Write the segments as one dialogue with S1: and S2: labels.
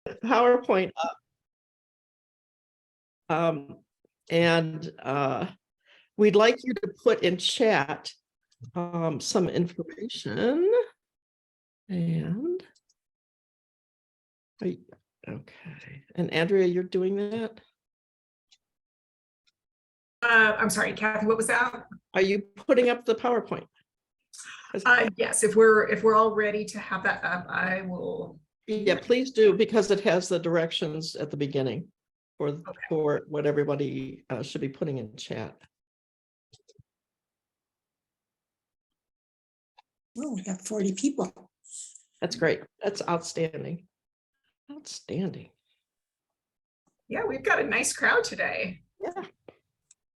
S1: PowerPoint up. And we'd like you to put in chat some information. And okay. And Andrea, you're doing that?
S2: I'm sorry, Kathy, what was that?
S1: Are you putting up the PowerPoint?
S2: Yes, if we're all ready to have that up, I will.
S1: Yeah, please do, because it has the directions at the beginning for what everybody should be putting in chat.
S3: Oh, we got 40 people.
S1: That's great. That's outstanding. Outstanding.
S2: Yeah, we've got a nice crowd today.
S1: Yeah.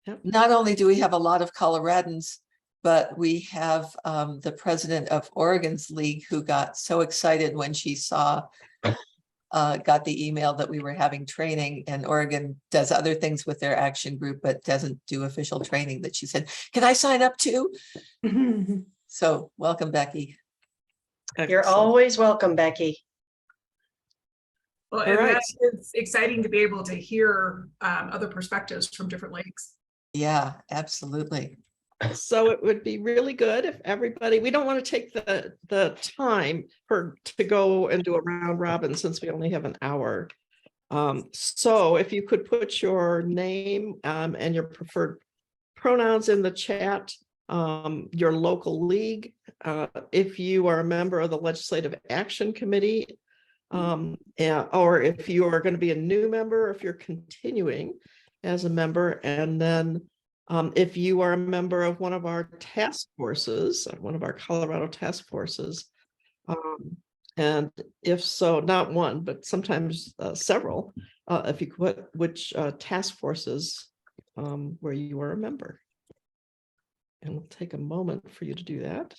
S1: Yep.
S4: Not only do we have a lot of Coloradans, but we have the president of Oregon's league who got so excited when she saw, got the email that we were having training, and Oregon does other things with their action group, but doesn't do official training, that she said, can I sign up too? So welcome, Becky.
S5: You're
S1: Excellent.
S5: always welcome, Becky.
S2: Well,
S1: All
S2: and
S1: right.
S2: it's exciting to be able to hear other perspectives from different leagues.
S4: Yeah, absolutely.
S1: So it would be really good if everybody, we don't want to take the time to go and do a round robin since we only have an hour. So if you could put your name and your preferred pronouns in the chat, your local league, if you are a member of the Legislative Action Committee, or if you are going to be a new member, or if you're continuing as a member, and then if you are a member of one of our task forces, one of our Colorado task forces, and if so, not one, but sometimes several, if you could put which task forces where you are a member. And we'll take a moment for you to do that.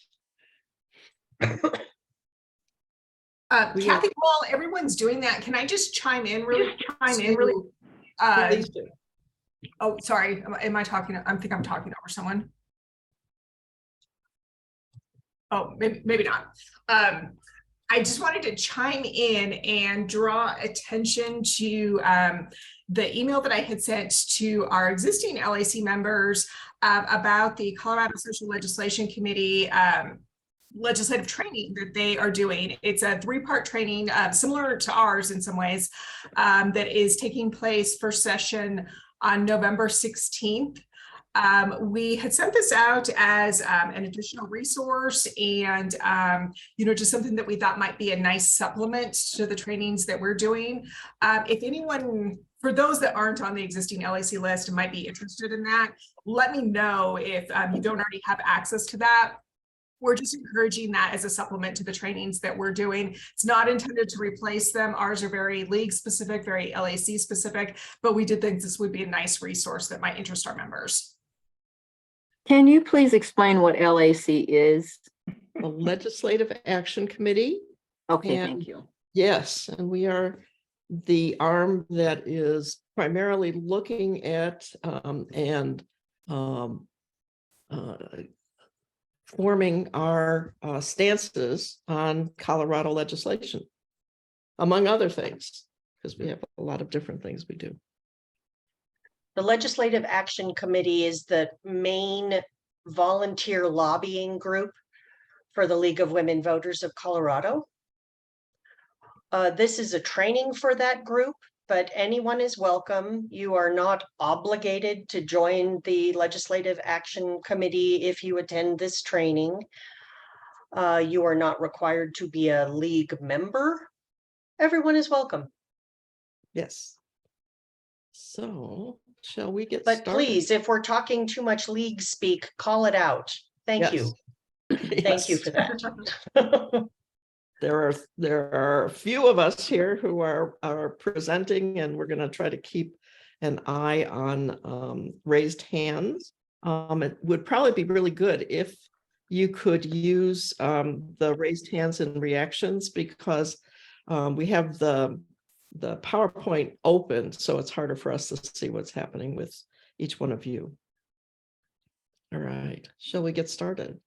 S2: Kathy, while everyone's doing that, can I just chime in really?
S1: Please do.
S2: Oh, sorry. Am I talking? I think I'm talking over someone. Oh, maybe not. I just wanted to chime in and draw attention to the email that I had sent to our existing LAC members about the Colorado Social Legislation Committee legislative training that they are doing. It's a 3-part training similar to ours in some ways that is taking place for session on November 16th. We had sent this out as an additional resource and, just something that we thought might be a nice supplement to the trainings that we're doing. If anyone, for those that aren't on the existing LAC list and might be interested in that, let me know if you don't already have access to that. We're just encouraging that as a supplement to the trainings that we're doing. It's not intended to replace them. Ours are very league specific, very LAC specific, but we did think this would be a nice resource that might interest our members.
S6: Can you please explain what LAC is?
S1: The Legislative Action Committee.
S6: Okay,
S1: And
S6: thank you.
S1: yes, and we are the arm that is primarily looking at forming our stances on Colorado legislation, among other things, because we have a lot of different things we do.
S5: The Legislative Action Committee is the main volunteer lobbying group for the League of Women Voters of Colorado. This is a training for that group, but anyone is welcome. You are not obligated to join the Legislative Action Committee if you attend this training. You are not required to be a league member. Everyone is welcome.
S1: Yes. So shall we get
S5: But
S1: started?
S5: please, if we're talking too much league speak, call it out. Thank you. Thank you for that.
S1: There are a few of us here who are presenting, and we're going to try to keep an eye on raised hands. It would probably be really good if you could use the raised hands and reactions, because we have the PowerPoint open, so it's harder for us to see what's happening with each one of you. All right, shall we get started?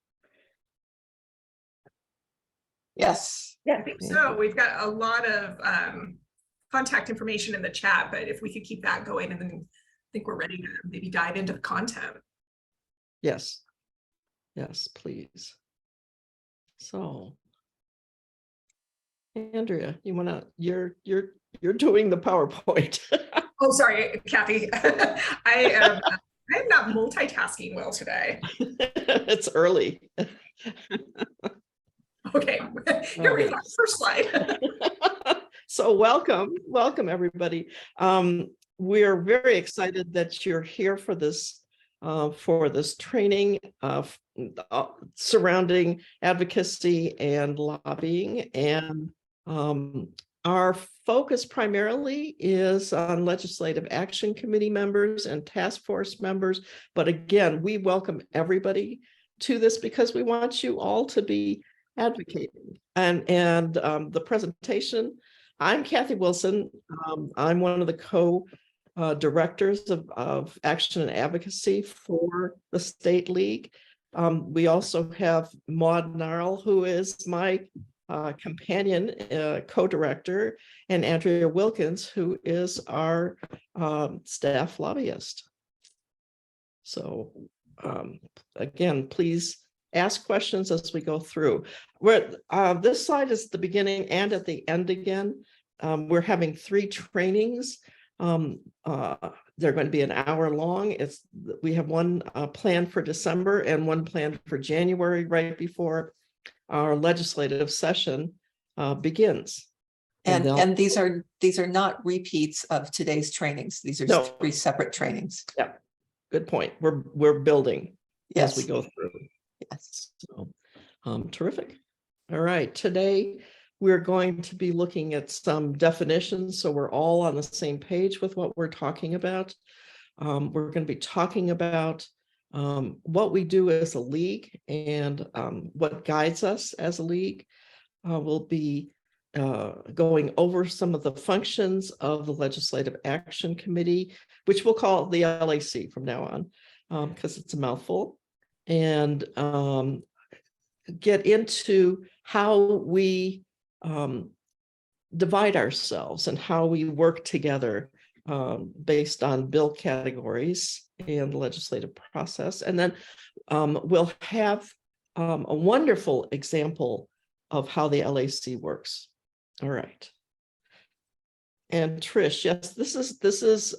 S4: Yes.
S2: Yeah, I think so. We've got a lot of contact information in the chat, but if we could keep that going, and then I think we're ready to maybe dive into the content.
S1: Yes. Yes, please. So, Andrea, you wanna, you're doing the PowerPoint.
S2: Oh, sorry, Kathy. I'm not multitasking well today.
S1: It's early.
S2: Okay, here we
S1: Alright.
S2: go. First slide.
S1: So welcome everybody. We're very excited that you're here for this training surrounding advocacy and lobbying. And our focus primarily is on legislative action committee members and task force members. But again, we welcome everybody to this because we want you all to be advocating. And the presentation, I'm Kathy Wilson. I'm one of the directors of action and advocacy for the State League. We also have Maud Gnarl, who is my companion co-director, and Andrea Wilkins, who is our staff lobbyist. So again, please ask questions as we go through. This slide is the beginning and at the end again. We're having 3 trainings. They're going to be an hour long. We have one planned for December and one planned for January, right before our legislative session begins.
S4: And these are not repeats of today's trainings. These are
S1: No.
S4: 3 separate trainings.
S1: Yeah, good point. We're building as we
S4: Yes.
S1: go through.
S4: Yes.
S1: So, terrific. All right, today we're going to be looking at some definitions, so we're all on the same page with what we're talking about. We're going to be talking about what we do as a league and what guides us as a league. We'll be going over some of the functions of the Legislative Action Committee, which we'll call the LAC from now on, because it's a mouthful, and get into how we divide ourselves and how we work together based on bill categories and the legislative process. And then we'll have a wonderful example of how the LAC works. All right. And Trish, yes, this is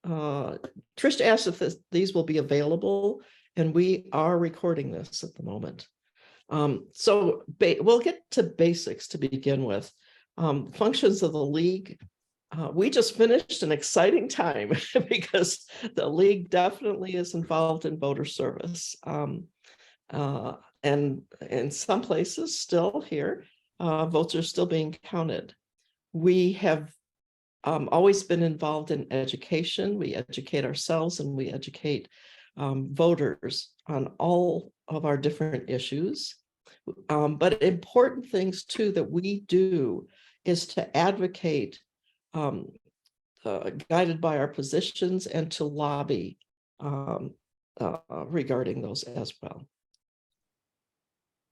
S1: Trish asked if these will be available, and we are recording this at the moment. So we'll get to basics to begin with. Functions of the league. We just finished an exciting time because the league definitely is involved in voter service. And in some places still here, votes are still being counted. We have always been involved in education. We educate ourselves and we educate voters on all of our different issues. But important things too that we do is to advocate guided by our positions and to lobby regarding those as well.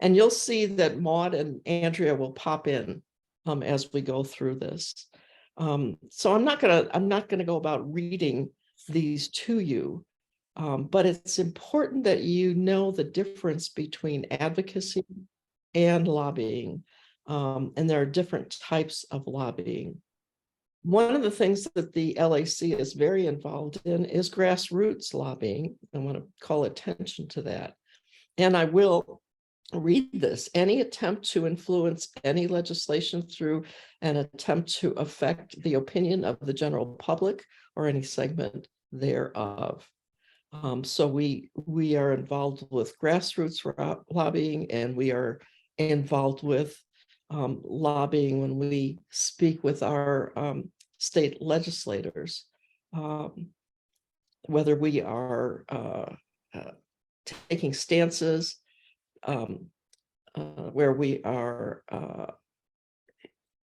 S1: And you'll see that Maud and Andrea will pop in as we go through this. So I'm not gonna go about reading these to you, but it's important that you know the difference between advocacy and lobbying, and there are different types of lobbying. One of the things that the LAC is very involved in is grassroots lobbying. I want to call attention to that, and I will read this. Any attempt to influence any legislation through an attempt to affect the opinion of the general public or any segment thereof. So we are involved with grassroots lobbying, and we are involved with lobbying when we speak with our state legislators, whether we are taking stances where we are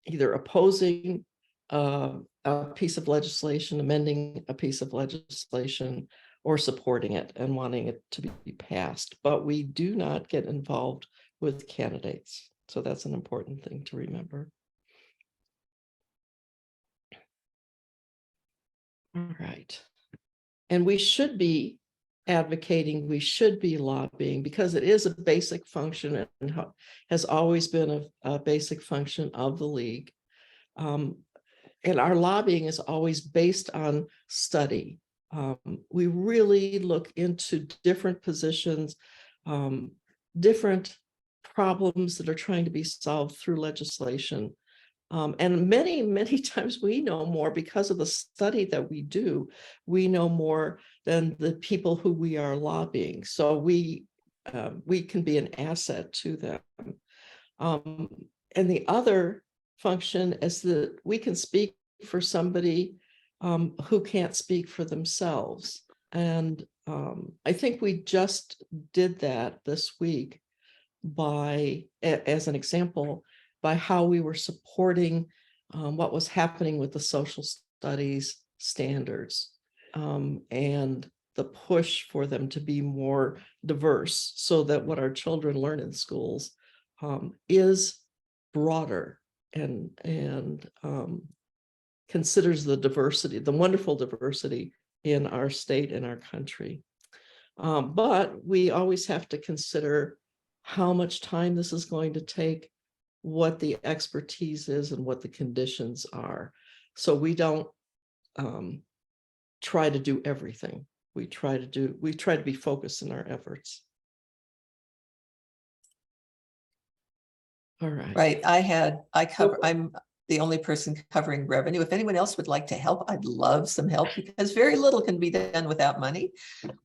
S1: either opposing a piece of legislation, amending a piece of legislation, or supporting it and wanting it to be passed. But we do not get involved with candidates. So that's an important thing to remember. All right. And we should be advocating, we should be lobbying, because it is a basic function and has always been a basic function of the league. And our lobbying is always based on study. We really look into different positions, different problems that are trying to be solved through legislation. And many times we know more because of the study that we do. We know more than the people who we are lobbying. So we can be an asset to them. And the other function is that we can speak for somebody who can't speak for themselves. And I think we just did that this week by, as an example, by how we were supporting what was happening with the social studies standards and the push for them to be more diverse, so that what our children learn in schools is broader and considers the diversity, the wonderful diversity in our state and our country. But we always have to consider how much time this is going to take, what the expertise is, and what the conditions are. So we don't try to do everything. We try to be focused in our efforts. All right.
S4: Right, I'm the only person covering revenue. If anyone else would like to help, I'd love some help, because very little can be done without money.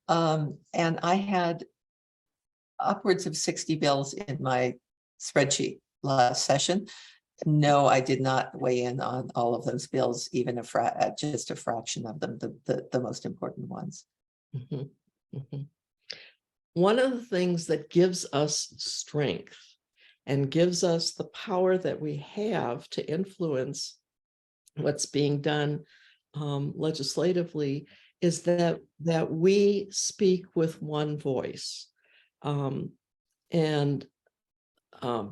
S4: And I had upwards of 60 bills in my spreadsheet last session. No, I did not weigh in on all of those bills, even just a fraction of them, the most important ones.
S1: Mhm, mhm. One of the things that gives us strength and gives us the power that we have to influence what's being done legislatively is that we speak with one voice. And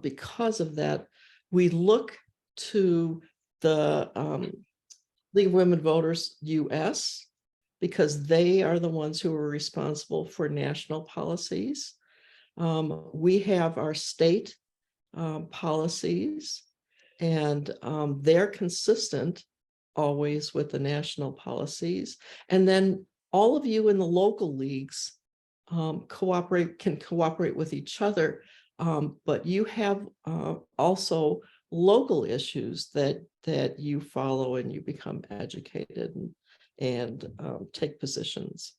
S1: because of that, we look to the League of Women Voters US, because they are the ones who are responsible for national policies. We have our state policies, and they're consistent always with the national policies. And then all of you in the local leagues can cooperate with each other, but you have also local issues that you follow, and you become educated and take positions.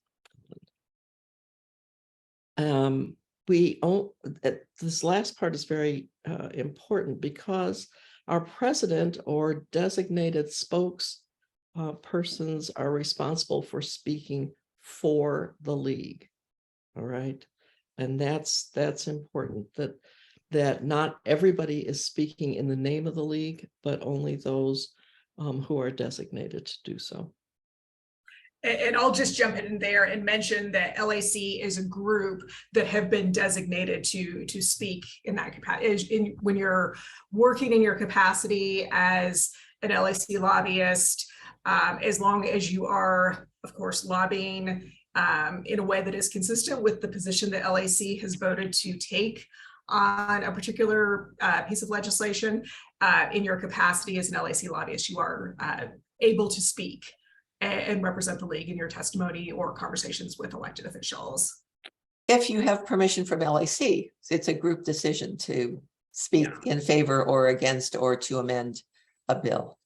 S1: This last part is very important, because our president or designated spokespersons are responsible for speaking for the league. All right. And that's important, that not everybody is speaking in the name of the league, but only those who are designated to do so.
S2: And I'll just jump in there and mention that LAC is a group that have been designated to speak in that capacity. When you're working in your capacity as an LAC lobbyist, as long as you are, of course, lobbying in a way that is consistent with the position that LAC has voted to take on a particular piece of legislation, in your capacity as an LAC lobbyist, you are able to speak and represent the league in your testimony or conversations with elected officials.
S4: If you have permission from LAC, it's a group decision to speak in favor or against, or to amend a bill.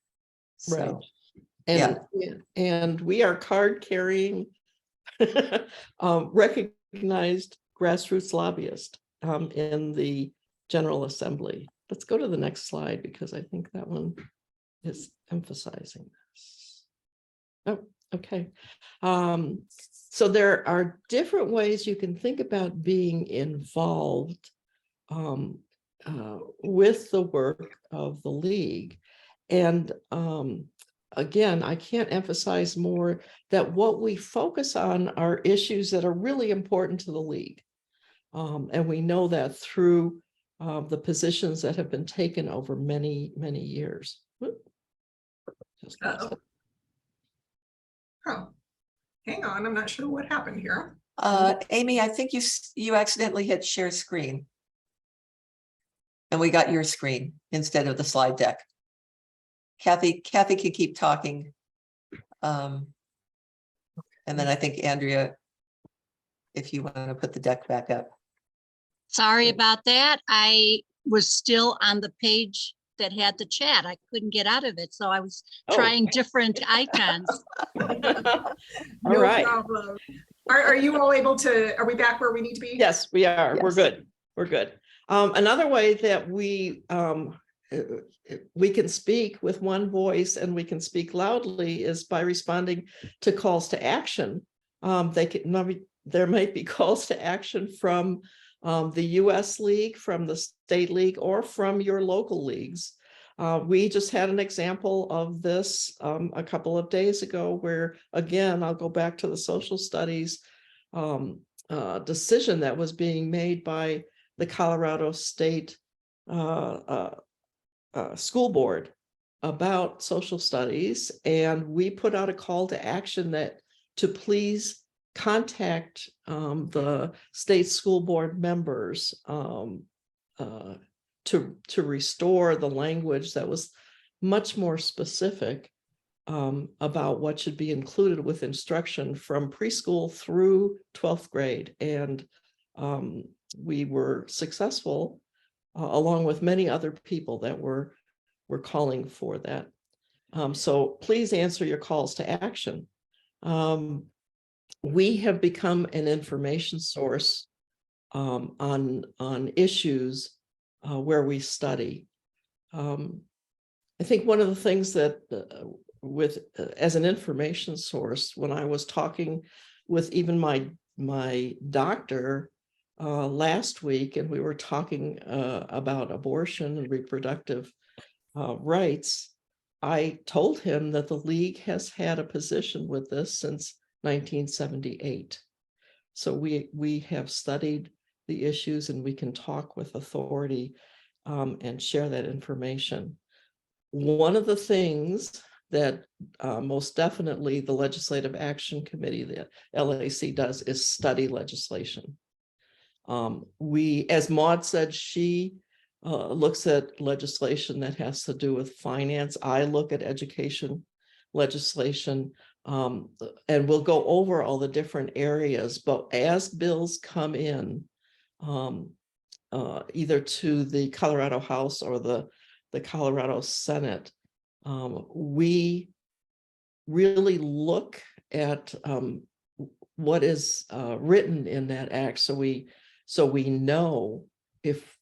S1: Right.
S4: So,
S1: And we are card carrying recognized grassroots lobbyist in the General Assembly. Let's go to the next slide, because I think that one is emphasizing this. Oh, okay. So there are different ways you can think about being involved with the work of the league. And again, I can't emphasize more that what we focus on are issues that are really important to the league. And we know that through the positions that have been taken over many, many years.
S2: hang on, I'm not sure what happened here.
S4: Amy, I think you accidentally hit share screen. And we got your screen instead of the slide deck. Kathy can keep talking. And then I think Andrea, if you want to put the deck back up.
S7: Sorry about that. I was still on the page that had the chat. I couldn't get out of it, so I was
S1: Oh.
S7: trying different icons.
S1: All
S2: No
S1: right.
S2: problem. Are you all able to, are we back where we need to be?
S1: Yes, we are. We're
S4: Yes.
S1: good. We're good. Another way that we can speak with one voice and we can speak loudly is by responding to calls to action. There might be calls to action from the US League, from the state league, or from your local leagues. We just had an example of this a couple of days ago where, again, I'll go back to the social studies decision that was being made by the Colorado State School Board about social studies. And we put out a call to action that to please contact the state school board members to restore the language that was much more specific about what should be included with instruction from preschool through 12th grade. And we were successful along with many other people that were calling for that. So please answer your calls to action. We have become an information source on issues where we study. I think one of the things that as an information source, when I was talking with even my doctor last week, and we were talking about abortion and reproductive rights, I told him that the league has had a position with this since 1978. So we have studied the issues and we can talk with authority and share that information. One of the things that most definitely the Legislative Action Committee, the LAC, does is study legislation. As Maud said, she looks at legislation that has to do with finance. I look at education legislation, and we'll go over all the different areas. But as bills come in, either to the Colorado House or the Colorado Senate, we really look at what is written in that act, so we know if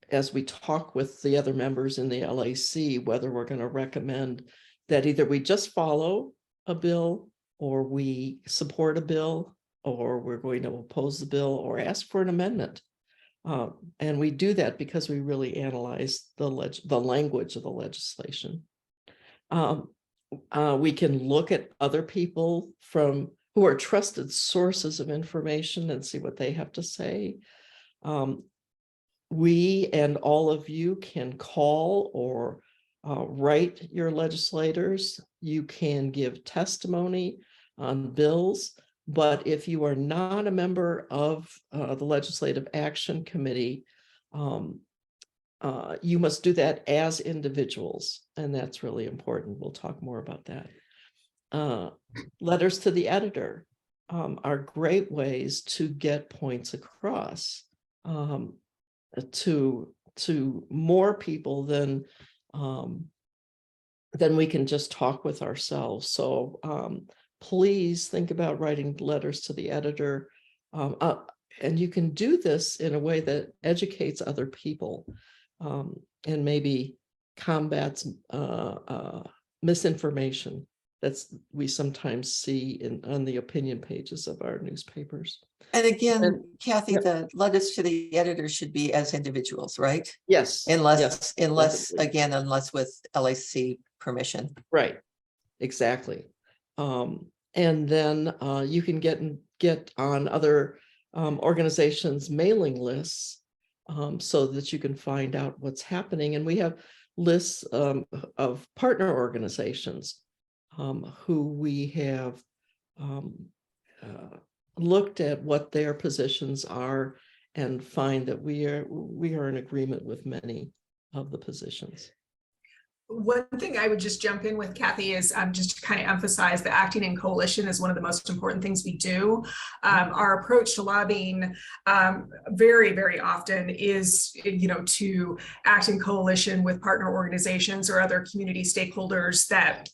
S1: as we talk with the other members in the LAC, whether we're going to recommend that either we just follow a bill or we support a bill or we're going to oppose the bill or ask for an amendment. And we do that because we really analyze the language of the legislation. We can look at other people who are trusted sources of information and see what they have to say. We and all of you can call or write your legislators. You can give testimony on bills. But if you are not a member of the Legislative Action Committee, you must do that as individuals, and that's really important. We'll talk more about that. Letters to the editor are great ways to get points across to more people than we can just talk with ourselves. So please think about writing letters to the editor. And you can do this in a way that educates other people and maybe combats misinformation we sometimes see on the opinion pages of our newspapers.
S4: And again, Kathy,
S1: yep.
S4: the letters to the editor should be as individuals, right?
S1: Yes.
S4: Unless
S1: definitely.
S4: with LAC permission.
S1: Right. Exactly. And then you can get on other organizations' mailing lists so that you can find out what's happening. And we have lists of partner organizations who we have looked at what their positions are and find that we are in agreement with many of the positions.
S2: One thing I would just jump in with, Kathy, is just to kind of emphasize that acting in coalition is one of the most important things we do. Our approach to lobbying very, very often is, to act in coalition with partner organizations or other community stakeholders that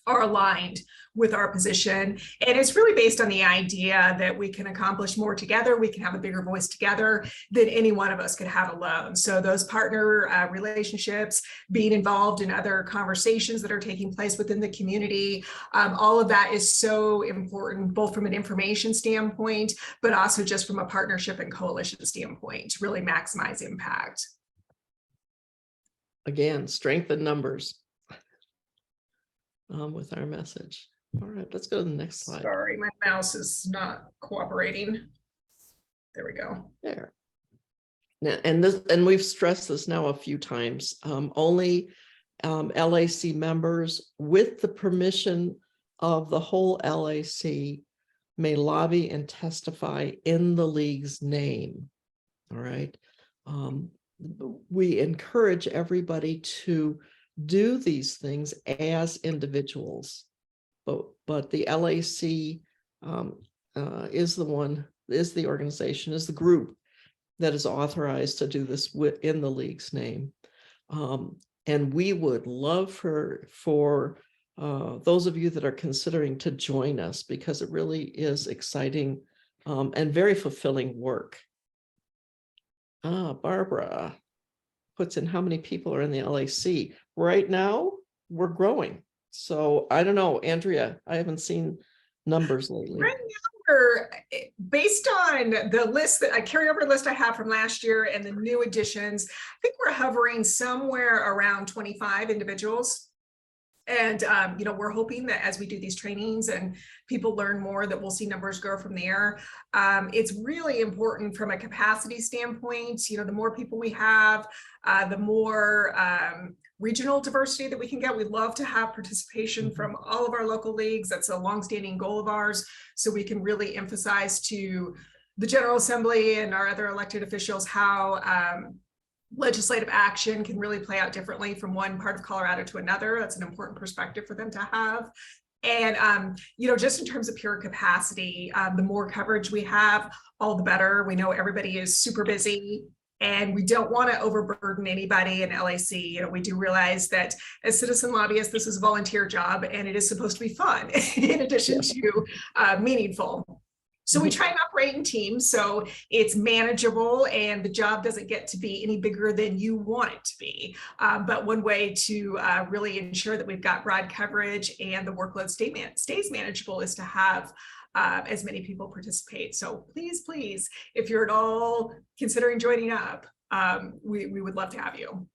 S2: are aligned with our position. And it's really based on the idea that we can accomplish more together, we can have a bigger voice together than any one of us could have alone. So those partner relationships, being involved in other conversations that are taking place within the community, all of that is so important, both from an information standpoint, but also just from a partnership and coalition standpoint to really maximize impact.
S1: Again, strength in numbers with our message. All right, let's go to the next slide.
S2: Sorry, my mouse is not cooperating. There we go.
S1: There. Now, and we've stressed this now a few times. Only LAC members with the permission of the whole LAC may lobby and testify in the league's name. All right. We encourage everybody to do these things as individuals, but the LAC is the organization, is the group that is authorized to do this in the league's name. And we would love for those of you that are considering to join us, because it really is exciting and very fulfilling work. Barbara puts in how many people are in the LAC. Right now, we're growing. So I don't know, Andrea, I haven't seen numbers lately.
S2: Right now, we're based on the list, that a carryover list I have from last year and the new additions, I think we're hovering somewhere around 25 individuals. And, we're hoping that as we do these trainings and people learn more, that we'll see numbers grow from there. It's really important from a capacity standpoint. The more people we have, the more regional diversity that we can get. We love to have participation from all of our local leagues. That's a longstanding goal of ours. So we can really emphasize to the General Assembly and our other elected officials how legislative action can really play out differently from one part of Colorado to another. That's an important perspective for them to have. And, just in terms of pure capacity, the more coverage we have, all the better. We know everybody is super busy and we don't want to overburden anybody in LAC. We do realize that as citizen lobbyists, this is a volunteer job and it is supposed to be fun in addition to meaningful. So we try and operate in teams so it's manageable and the job doesn't get to be any bigger than you want it to be. But one way to really ensure that we've got broad coverage and the workload stays manageable is to have as many people participate. So please, if you're at all considering joining up, we would love to have you.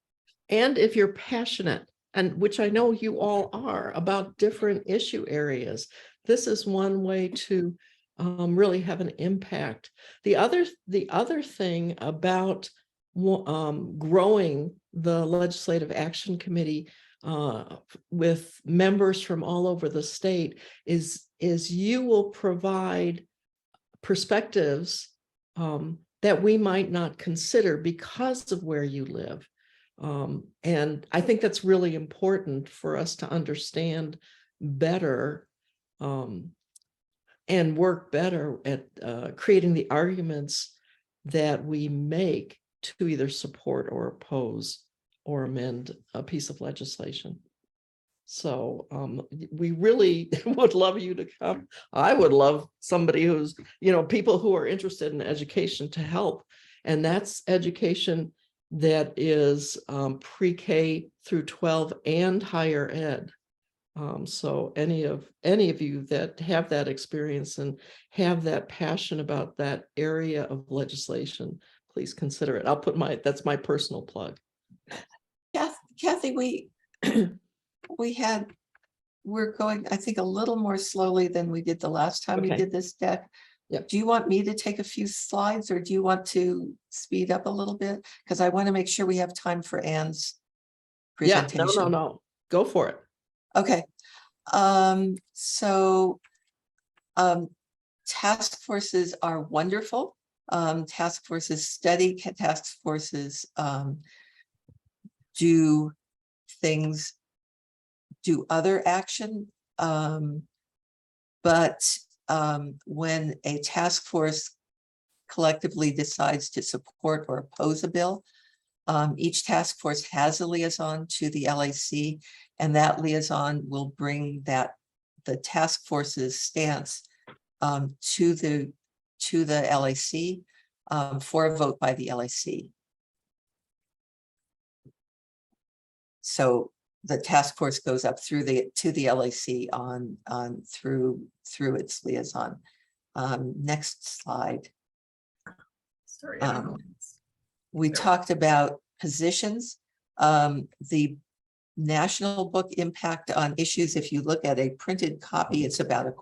S1: And if you're passionate, and which I know you all are, about different issue areas, this is one way to really have an impact. The other thing about growing the Legislative Action Committee with members from all over the state is you will provide perspectives that we might not consider because of where you live. And I think that's really important for us to understand better and work better at creating the arguments that we make to either support or oppose or amend a piece of legislation. So we really would love you to come. I would love somebody who's, people who are interested in education to help. And that's education that is pre-K through 12 and higher ed. So any of you that have that experience and have that passion about that area of legislation, please consider it. I'll put that's my personal plug.
S4: Kathy, we're going, I think, a little more slowly than we did the last time we did this deck.
S1: Yep.
S4: Do you want me to take a few slides or do you want to speed up a little bit? Because I want to make sure we have time for Anne's presentation.
S1: Yeah, no. Go for it.
S4: Okay. So Task forces are wonderful. Task forces study, task forces do things, do other action. But when a task force collectively decides to support or oppose a bill, each task force has a liaison to the LAC, and that liaison will bring the task force's stance to the LAC for a vote by the LAC. So the task force goes up to the LAC through its liaison. Next slide.
S2: Sorry.
S4: We talked about positions. The national book impact on issues, if you look at a printed copy, it's about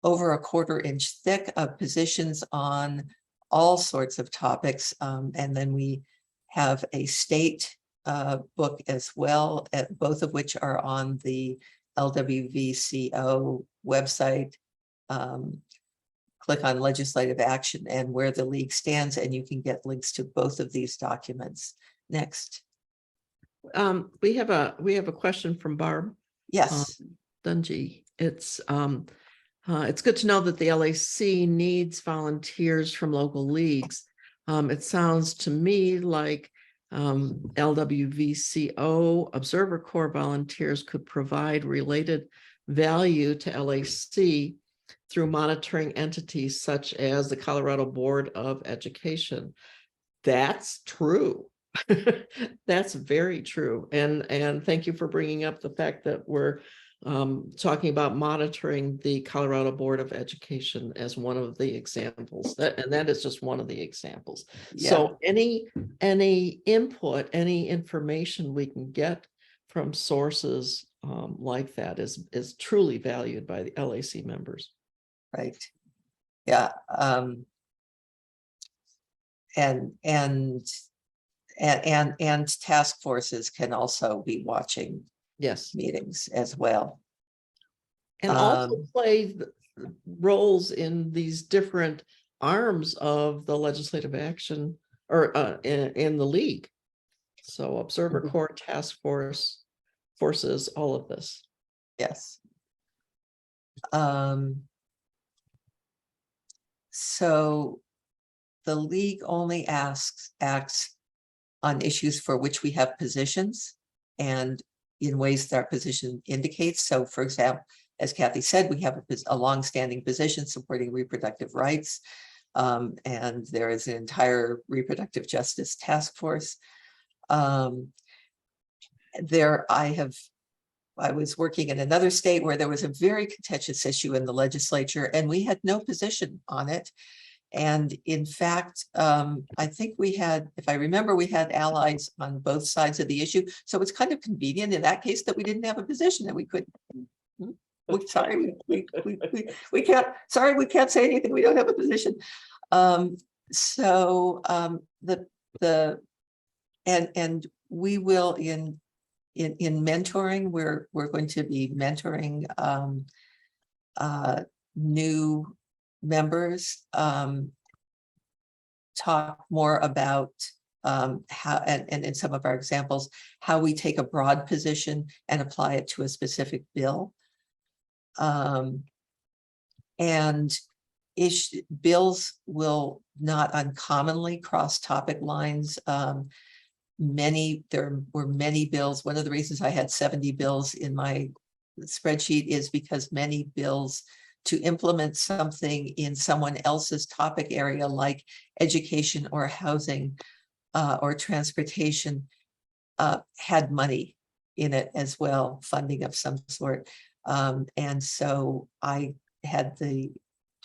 S4: over a 1/4 inch thick of positions on all sorts of topics. And then we have a state book as well, both of which are on the LWVCO website. Click on legislative action and where the league stands, and you can get links to both of these documents. Next.
S1: We have a question from Barb
S4: Yes.
S1: Dungy. It's good to know that the LAC needs volunteers from local leagues. It sounds to me like LWVCO Observer Corps volunteers could provide related value to LAC through monitoring entities such as the Colorado Board of Education. That's true. That's very true. And thank you for bringing up the fact that we're talking about monitoring the Colorado Board of Education as one of the examples. That is just one of the examples.
S4: Yeah.
S1: So any input, any information we can get from sources like that is truly valued by the LAC members.
S4: Right. Yeah. And task forces can also be watching
S1: Yes.
S4: meetings as well.
S1: And also play roles in these different arms of the legislative action or in the league. So Observer Corps, task forces, all of this.
S4: Yes. So the league only acts on issues for which we have positions and in ways that our position indicates. So for example, as Kathy said, we have a long-standing position supporting reproductive rights. And there is an entire reproductive justice task force. I was working in another state where there was a very contentious issue in the legislature, and we had no position on it. And in fact, I think we had, if I remember, we had allies on both sides of the issue. So it's kind of convenient in that case that we didn't have a position and we could. We can't say anything. We don't have a position. And we will in mentoring, we're going to be mentoring new members, talk more about how, and in some of our examples, how we take a broad position and apply it to a specific bill. And bills will not uncommonly cross topic lines. There were many bills. One of the reasons I had 70 bills in my spreadsheet is because many bills to implement something in someone else's topic area, like education or housing or transportation, had money in it as well, funding of some sort. And so I had the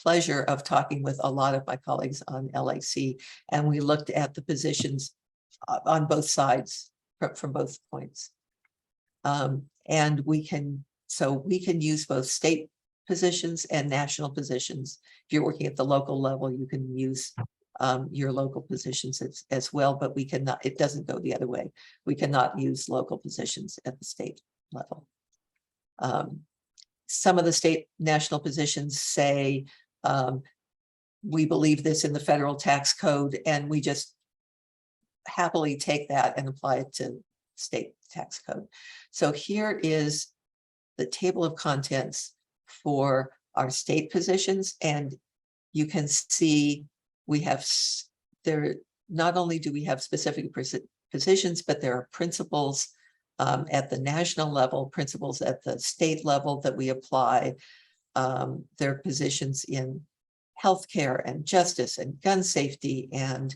S4: pleasure of talking with a lot of my colleagues on LAC, and we looked at the positions on both sides from both points. And we can use both state positions and national positions. If you're working at the local level, you can use your local positions as well, but we cannot, it doesn't go the other way. We cannot use local positions at the state level. some of the state national positions say, we believe this in the federal tax code, and we just happily take that and apply it to state tax code. So here is the table of contents for our state positions, and you can see we have there. Not only do we have specific positions, but there are principles at the national level, principles at the state level that we apply. There are positions in healthcare and justice and gun safety and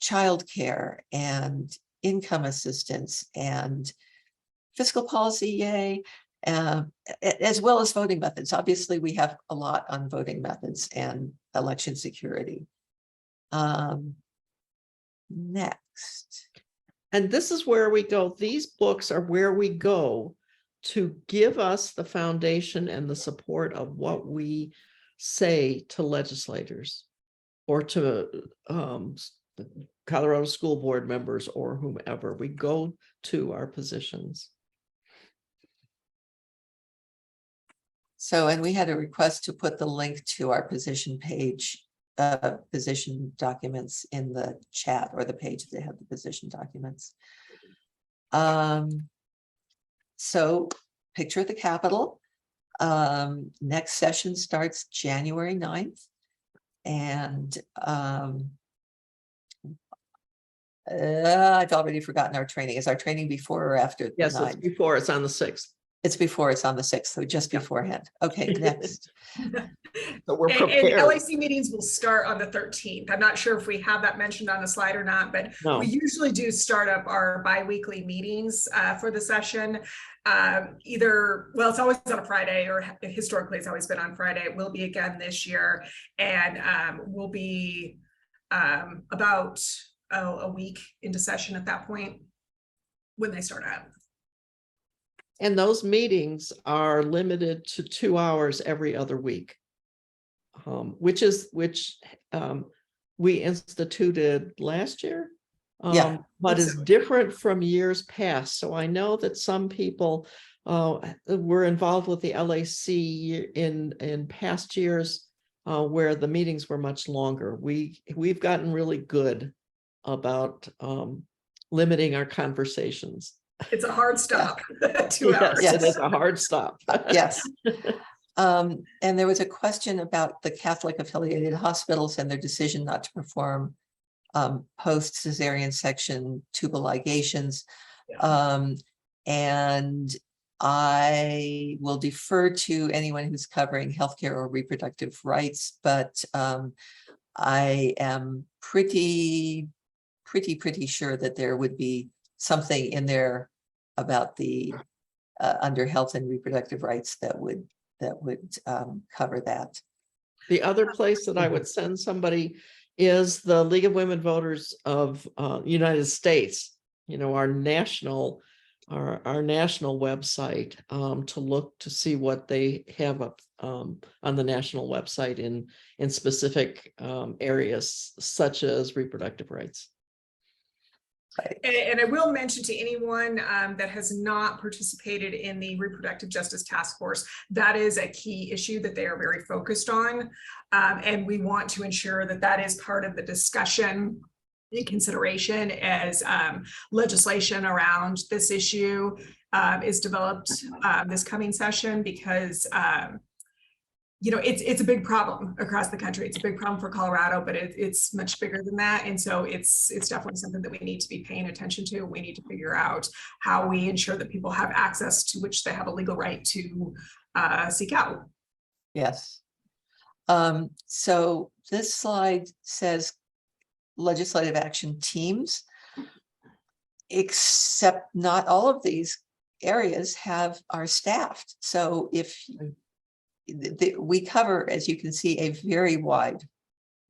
S4: childcare and income assistance and fiscal policy, yay, as well as voting methods. Obviously, we have a lot on voting methods and election security. Next.
S1: And this is where we go. These books are where we go to give us the foundation and the support of what we say to legislators or to Colorado school board members or whomever. We go to our positions.
S4: So, and we had a request to put the link to our position page, position documents in the chat, or the page that have the position documents. So picture the Capitol. Next session starts January 9th. And I've already forgotten our training. Is our training before or after the
S1: Yes, it's
S4: 9th?
S1: before, it's on the 6th.
S4: It's before, it's on the 6th, so just beforehand. Okay, next.
S1: So we're
S2: And
S1: prepared.
S2: LAC meetings will start on the 13th. I'm not sure if we have that mentioned on the slide or not, but
S1: No.
S2: we usually do start up our bi-weekly meetings for the session. Either, well, it's always on a Friday, or historically it's always been on Friday. It will be again this year, and we'll be about a week into session at that point when they start up.
S1: And those meetings are limited to 2 hours every other week, which we instituted last year,
S4: Yeah.
S1: but is different from years past. So I know that some people were involved with the LAC in past years where the meetings were much longer. We've gotten really good about limiting our conversations.
S2: It's a hard stop. 2 hours.
S1: Yes, it is a hard stop.
S4: Yes. And there was a question about the Catholic affiliated hospitals and their decision not to perform post-cesarean section tubal ligations. And I will defer to anyone who's covering healthcare or reproductive rights, but I am pretty sure that there would be something in there about the under health and reproductive rights that would cover that.
S1: The other place that I would send somebody is the League of Women Voters of United States, you know, our national website, to look to see what they have up on the national website in specific areas such as reproductive rights.
S2: And I will mention to anyone that has not participated in the Reproductive Justice Task Force, that is a key issue that they are very focused on. And we want to ensure that that is part of the discussion in consideration as legislation around this issue is developed this coming session, because you know, it's a big problem across the country. It's a big problem for Colorado, but it's much bigger than that. And so it's definitely something that we need to be paying attention to. We need to figure out how we ensure that people have access to which they have a legal right to seek out.
S4: Yes. So this slide says legislative action teams, except not all of these areas are staffed. So if we cover, as you can see, a very wide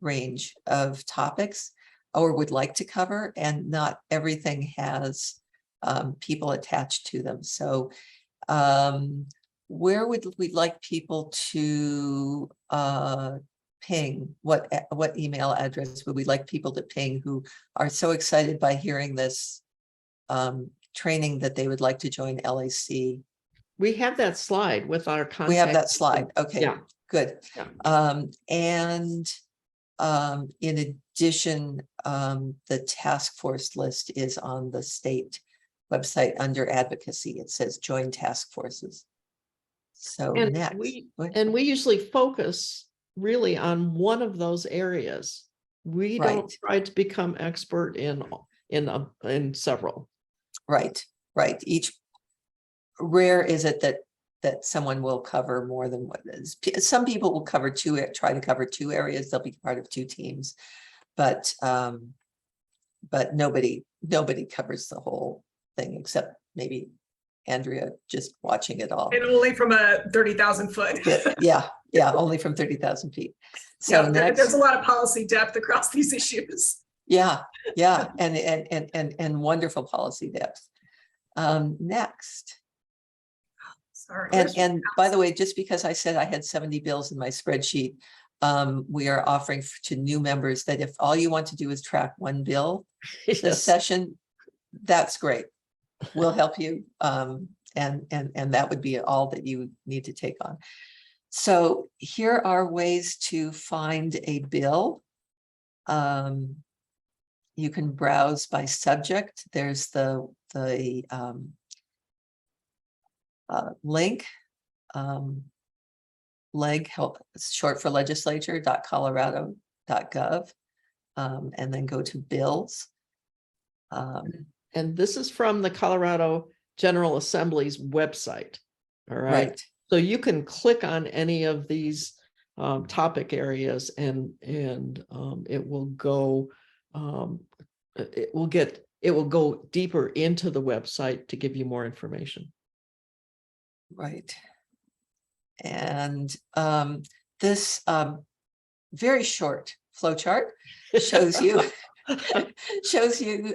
S4: range of topics, or would like to cover, and not everything has people attached to them. So where would we like people to ping? What email address would we like people to ping who are so excited by hearing this training that they would like to join LAC
S1: We have that slide with our contact.
S4: We have that slide. Okay,
S1: Yeah.
S4: good.
S1: Yeah.
S4: And in addition, the task force list is on the state website under advocacy. It says join task forces. So
S1: And
S4: next.
S1: we usually focus really on one of those areas. We don't
S4: Right.
S1: try to become expert in several.
S4: Right, right. Each rare is it that someone will cover more than what is. Some people will cover try to cover two areas. They'll be part of two teams, but nobody covers the whole thing except maybe Andrea just watching it all.
S2: And only from a 30,000 foot.
S4: Yeah, only from 30,000 feet. So
S2: Yeah,
S4: next,
S2: there's a lot of policy depth across these issues.
S4: yeah, and wonderful policy depth. Next.
S2: Sorry.
S4: And by the way, just because I said I had 70 bills in my spreadsheet, we are offering to new members that if all you want to do is track one bill this
S1: Yes.
S4: session, that's great. We'll help you. And that would be all that you need to take on. So here are ways to find a bill. You can browse by subject. There's the link, leg help, short for legislature.colorado.gov, and then go to bills.
S1: And this is from the Colorado General Assembly's website. All right.
S4: Right.
S1: So you can click on any of these topic areas and it will go it will go deeper into the website to give you more information.
S4: Right. And this very short flow chart shows you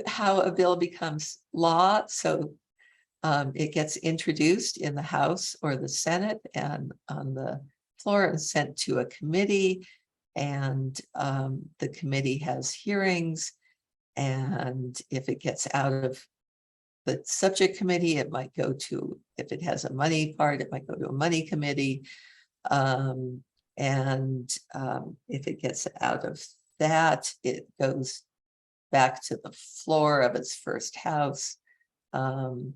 S4: how a bill becomes law. So it gets introduced in the House or the Senate and on the floor and sent to a committee, and the committee has hearings, and if it gets out of the subject committee, it might go to, if it has a money part, it might go to a money committee. And if it gets out of that, it goes back to the floor of its first house. Then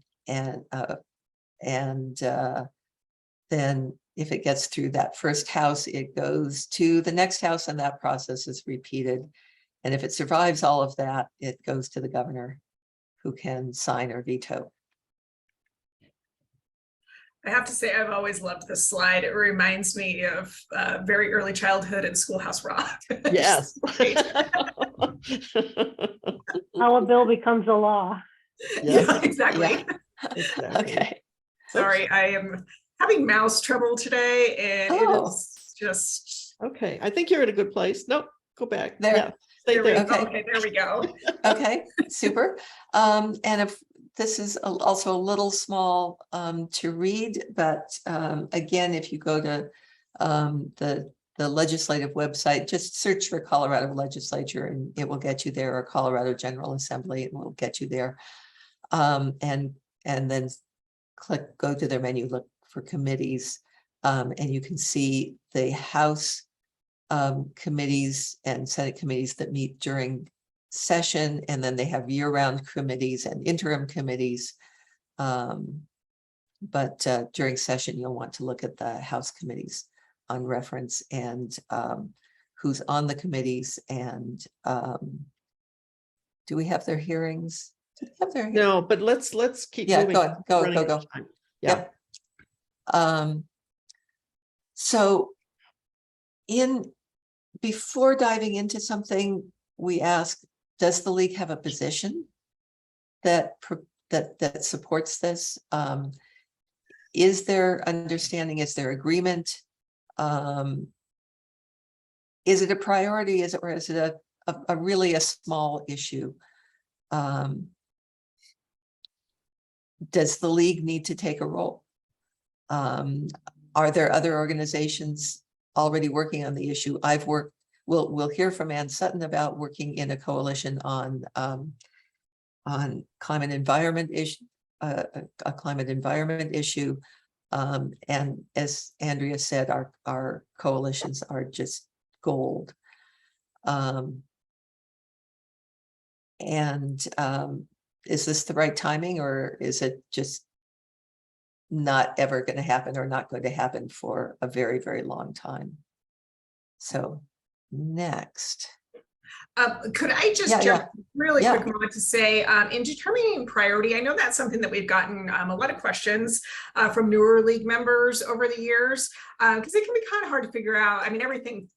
S4: if it gets through that first house, it goes to the next house, and that process is repeated. And if it survives all of that, it goes to the governor, who can sign or veto.
S2: I have to say, I've always loved this slide. It reminds me of very early childhood and Schoolhouse Rock.
S1: Yes.
S8: How a bill becomes a law.
S2: Yeah, exactly.
S4: Yeah.
S1: Exactly.
S4: Okay.
S2: Sorry, I am having mouse trouble today, and it is just.
S1: Okay, I think you're in a good place. Nope, go back.
S4: There.
S1: Yeah, stay there.
S4: Okay.
S2: Okay, there we go.
S4: Okay, super. And if this is also a little small to read, but again, if you go to the legislative website, just search for Colorado Legislature and it will get you there, or Colorado General Assembly, and will get you there. And then go to their menu, look for committees, and you can see the House committees and Senate committees that meet during session, and then they have year-round committees and interim committees. But during session, you'll want to look at the House committees on reference, and who's on the committees, and do we have their hearings? Do they have their hearings?
S1: No, but let's keep
S4: Yeah,
S1: moving.
S4: go.
S1: Running out of time. Yeah.
S4: Yep. So before diving into something, we ask, does the league have a position that supports this? Is there understanding? Is there agreement? Is it a priority? Or is it a really a small issue? Does the league need to take a role? Are there other organizations already working on the issue? We'll hear from Ann Sutton about working in a coalition on climate environment issue, a climate environment issue. And as Andrea said, our coalitions are just gold. Is this the right timing, or is it just not ever going to happen, or not going to happen for a very, very long time? So next.
S2: Could I just
S4: Yeah,
S2: jump really
S4: yeah.
S2: quick moment to say, in determining priority, I know that's something that we've gotten a lot of questions from newer league members over the years, because it can be kind of hard to figure out. I mean, everything,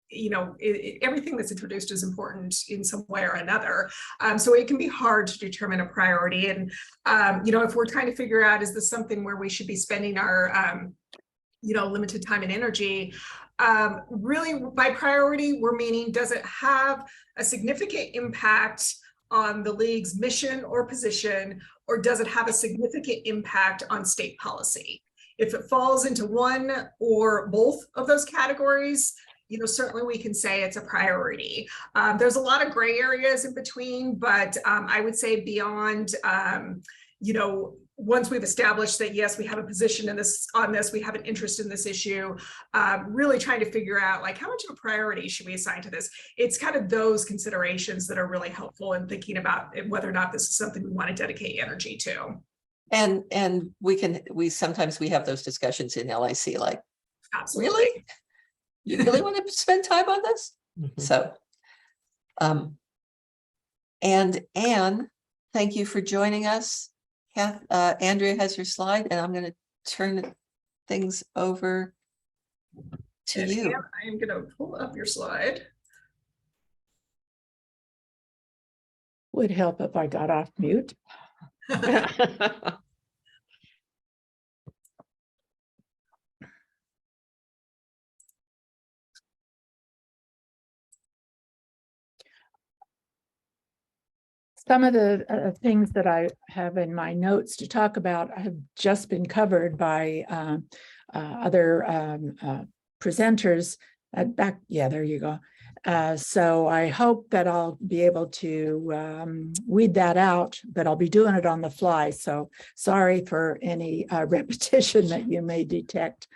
S2: you know, everything that's introduced is important in some way or another. So it can be hard to determine a priority. And, you know, if we're trying to figure out, is this something where we should be spending our, you know, limited time and energy? Really, by priority, we're meaning, does it have a significant impact on the league's mission or position, or does it have a significant impact on state policy? If it falls into one or both of those categories, you know, certainly we can say it's a priority. There's a lot of gray areas in between, but I would say beyond, you know, once we've established that, yes, we have a position in this, on this, we have an interest in this issue, really trying to figure out, like, how much of a priority should we assign to this? It's kind of those considerations that are really helpful in thinking about whether or not this is something we want to dedicate energy to.
S4: And we sometimes have those discussions in LIC, like,
S2: Absolutely.
S4: really? You really want to spend time on this?
S1: Mhm.
S4: So, and Anne, thank you for joining us. Andrea has your slide, and I'm going to turn things over to
S2: And
S4: you.
S2: Anne, I am going to pull up your slide.
S9: Would help if I got off mute. Some of the things that I have in my notes to talk about have just been covered by other presenters. Yeah, there you go. So I hope that I'll be able to weed that out, but I'll be doing it on the fly. So sorry for any repetition that you may detect.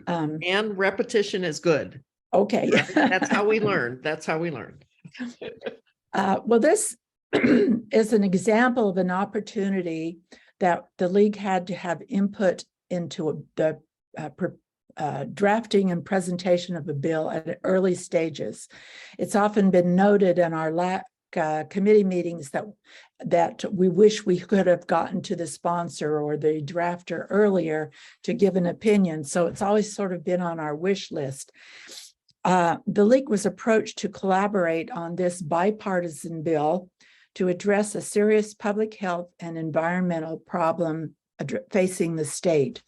S1: And repetition is good.
S9: Okay.
S1: That's how we learn. That's how we learn.
S9: Well, this is an example of an opportunity that the league had to have input into the drafting and presentation of a bill at early stages. It's often been noted in our committee meetings that we wish we could have gotten to the sponsor or the drafter earlier to give an opinion. So it's always sort of been on our wish list. The league was approached to collaborate on this bipartisan bill to address a serious public health and environmental problem facing the state.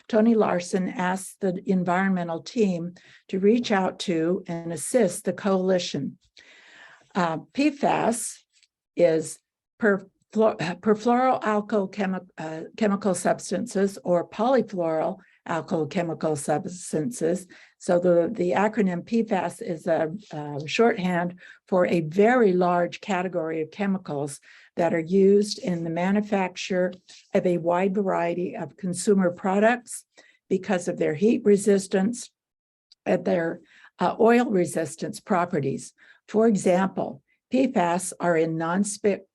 S9: Tony Larson asked the environmental team to reach out to and assist the coalition. PFAS is perfluoroalkyl chemical substances, or polyfluoroalkyl chemical substances. So the acronym PFAS is a shorthand for a very large category of chemicals that are used in the manufacture of a wide variety of consumer products because of their heat resistance and their oil resistance properties. For example, PFAS are in non-stick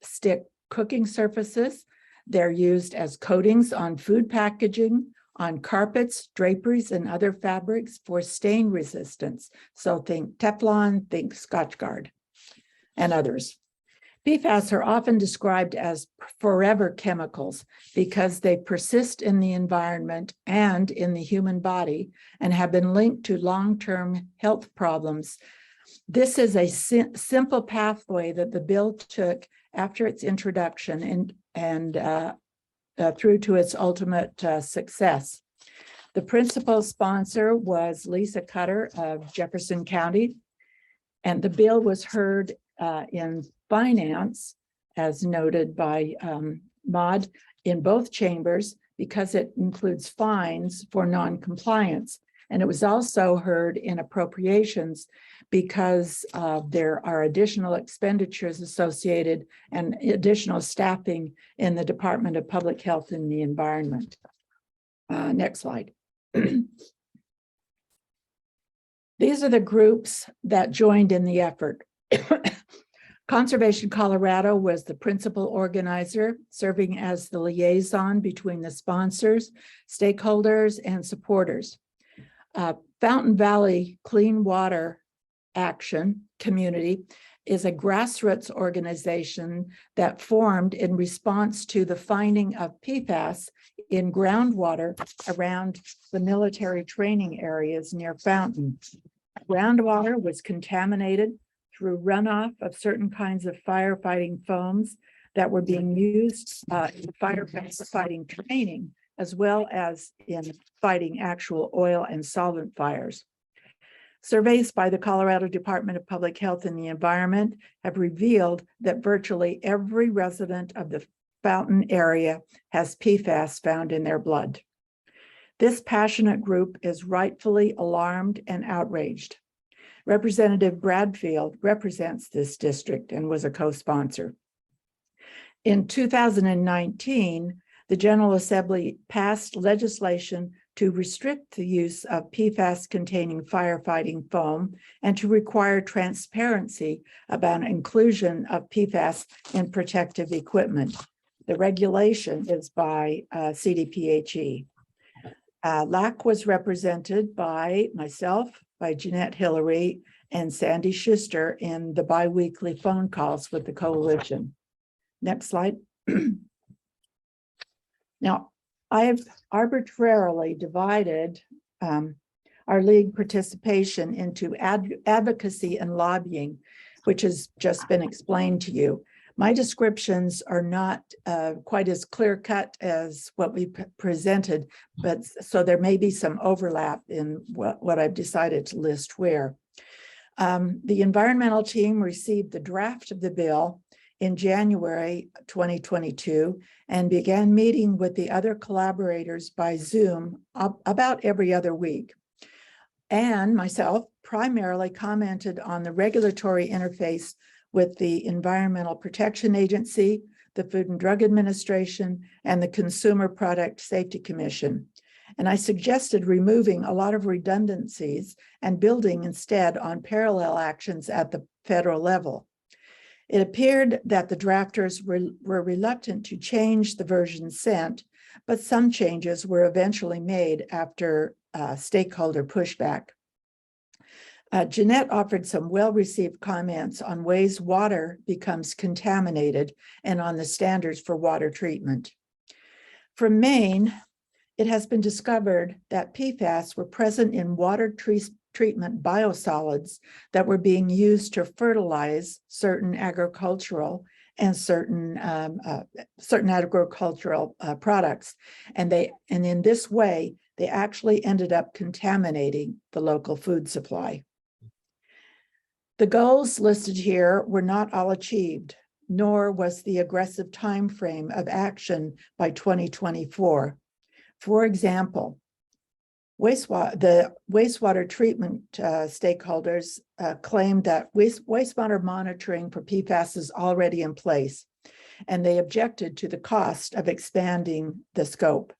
S9: cooking surfaces. They're used as coatings on food packaging, on carpets, draperies, and other fabrics for stain resistance. So think Teflon, think Scotchgard, and others. PFAS are often described as forever chemicals because they persist in the environment and in the human body and have been linked to long-term health problems. This is a simple pathway that the bill took after its introduction and through to its ultimate success. The principal sponsor was Lisa Cutter of Jefferson County, and the bill was heard in finance, as noted by Maud, in both chambers because it includes fines for non-compliance. And it was also heard in appropriations because there are additional expenditures associated and additional staffing in the Department of Public Health and the Environment. Next slide. These are the groups that joined in the effort. Conservation Colorado was the principal organizer, serving as the liaison between the sponsors, stakeholders, and supporters. Fountain Valley Clean Water Action Community is a grassroots organization that formed in response to the finding of PFAS in groundwater around the military training areas near Fountain. Groundwater was contaminated through runoff of certain kinds of firefighting foams that were being used in firefighting training, as well as in fighting actual oil and solvent fires. Surveys by the Colorado Department of Public Health and the Environment have revealed that virtually every resident of the Fountain area has PFAS found in their blood. This passionate group is rightfully alarmed and outraged. Representative Bradfield represents this district and was a co-sponsor. In 2019, the General Assembly passed legislation to restrict the use of PFAS-containing firefighting foam and to require transparency about inclusion of PFAS in protective equipment. The regulation is by CDPHE. LAC was represented by myself, by Jeanette Hillary, and Sandy Schuster in the biweekly phone calls with the coalition. Next slide. Now, I've arbitrarily divided our league participation into advocacy and lobbying, which has just been explained to you. My descriptions are not quite as clear cut as what we presented, but so there may be some overlap in what I've decided to list where. The environmental team received the draft of the bill in January 2022 and began meeting with the other collaborators by Zoom about every other week. And myself primarily commented on the regulatory interface with the Environmental Protection Agency, the Food and Drug Administration, and the Consumer Product Safety Commission. And I suggested removing a lot of redundancies and building instead on parallel actions at the federal level. It appeared that the drafters were reluctant to change the version sent, but some changes were eventually made after stakeholder pushback. Jeanette offered some well-received comments on ways water becomes contaminated and on the standards for water treatment. From Maine, it has been discovered that PFAS were present in water treatment biosolids that were being used to fertilize certain agricultural and certain agricultural products. And in this way, they actually ended up contaminating the local food supply. The goals listed here were not all achieved, nor was the aggressive time frame of action by 2024. For example, the wastewater treatment stakeholders claimed that wastewater monitoring for PFAS is already in place, and they objected to the cost of expanding the scope.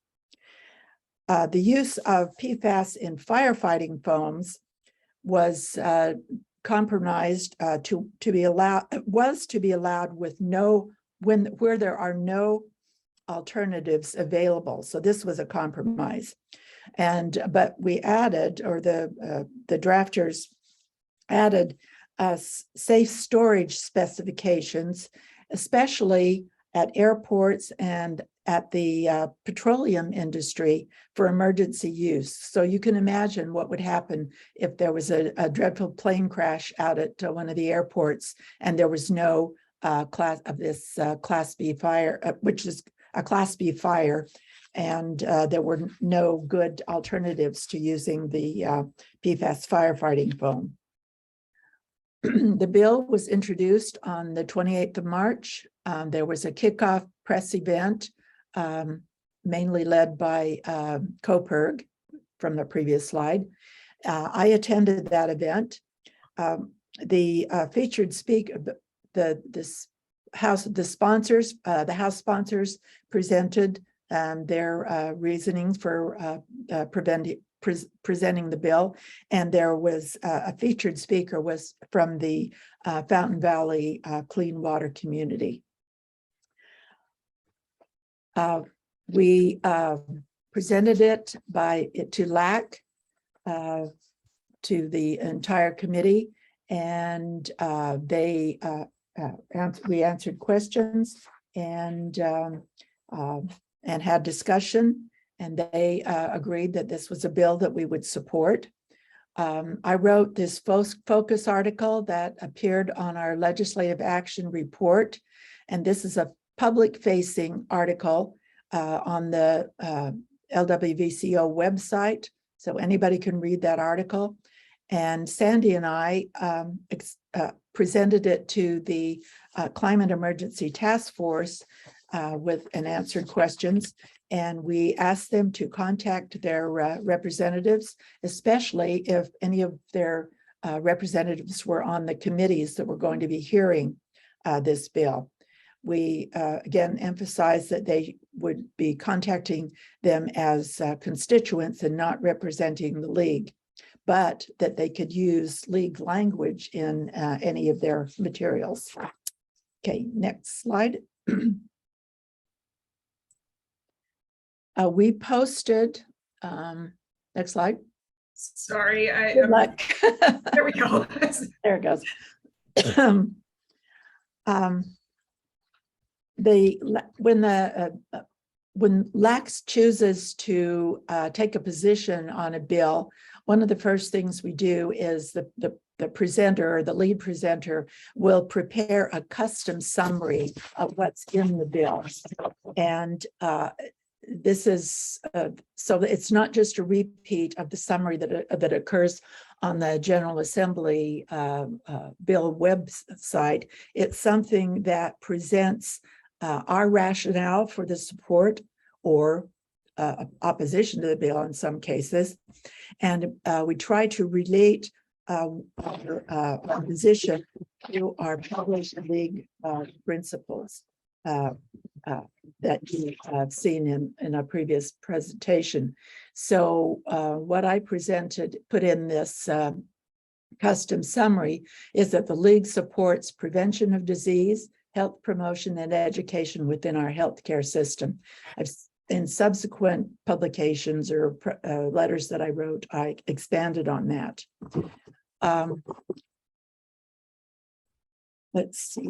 S9: The use of PFAS in firefighting foams was compromised to be allowed with where there are no alternatives available. So this was a compromise. But we added, or the drafters added safe storage specifications, especially at airports and at the petroleum industry for emergency use. So you can imagine what would happen if there was a dreadful plane crash out at one of the airports and there was no class B fire, which is a Class B fire, and there were no good alternatives to using the PFAS firefighting foam. The bill was introduced on the 28th of March. There was a kickoff press event, mainly led by COPERG from the previous slide. I attended that event. The featured speaker, the House sponsors presented their reasoning for presenting the bill. And there was a featured speaker was from the Fountain Valley Clean Water Community. We presented it to LAC, to the entire committee, and we answered questions and had discussion, and they agreed that this was a bill that we would support. I wrote this focus article that appeared on our legislative action report, and this is a public-facing article on the LWVCO website, so anybody can read that article. And Sandy and I presented it to the Climate Emergency Task Force and answered questions. And we asked them to contact their representatives, especially if any of their representatives were on the committees that were going to be hearing this bill. We again emphasized that they would be contacting them as constituents and not representing the league, but that they could use league language in any of their materials. Okay, next slide. We posted, next slide.
S2: Sorry,
S9: Good luck.
S2: there we go.
S9: There it goes. When LAX chooses to take a position on a bill, one of the first things we do is the presenter or the lead presenter will prepare a custom summary of what's in the bill. And this is so that it's not just a repeat of the summary that occurs on the General Assembly bill website. It's something that presents our rationale for the support or opposition to the bill in some cases. And we try to relate our position to our published league principles that you have seen in a previous presentation. So what I put in this custom summary is that the league supports prevention of disease, health promotion, and education within our healthcare system. In subsequent publications or letters that I wrote, I expanded on that. Let's see.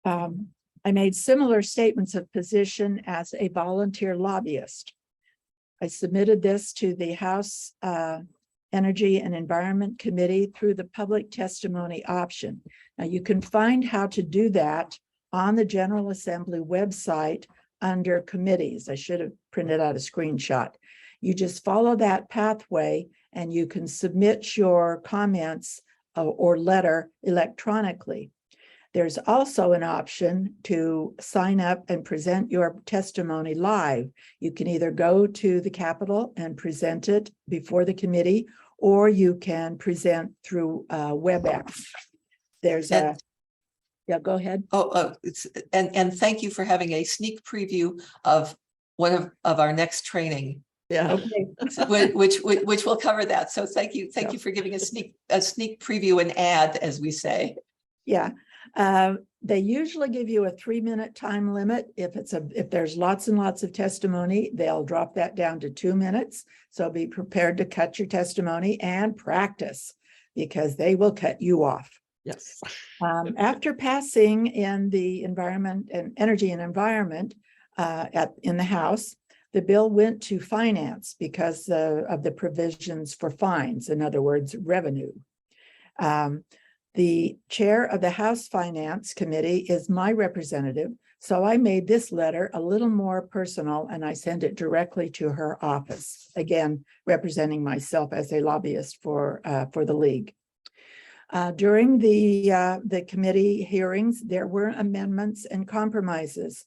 S9: I made similar statements of position as a volunteer lobbyist. I submitted this to the House Energy and Environment Committee through the public testimony option. Now you can find how to do that on the General Assembly website under committees. I should have printed out a screenshot. You just follow that pathway and you can submit your comments or letter electronically. There's also an option to sign up and present your testimony live. You can either go to the Capitol and present it before the committee, or you can present through WebEx. There's yeah, go ahead.
S4: And thank you for having a sneak preview of one of our next training.
S1: Yeah.
S9: Okay.
S4: which will cover that. So thank you for giving a sneak preview and ad, as we say.
S9: Yeah. They usually give you a 3-minute time limit. If there's lots and lots of testimony, they'll drop that down to 2 minutes. So be prepared to cut your testimony and practice, because they will cut you off.
S1: Yes.
S9: After passing in the Environment and Energy and Environment in the House, the bill went to Finance because of the provisions for fines, in other words, revenue. The chair of the House Finance Committee is my representative, so I made this letter a little more personal and I sent it directly to her office, again, representing myself as a lobbyist for the league. During the committee hearings, there were amendments and compromises.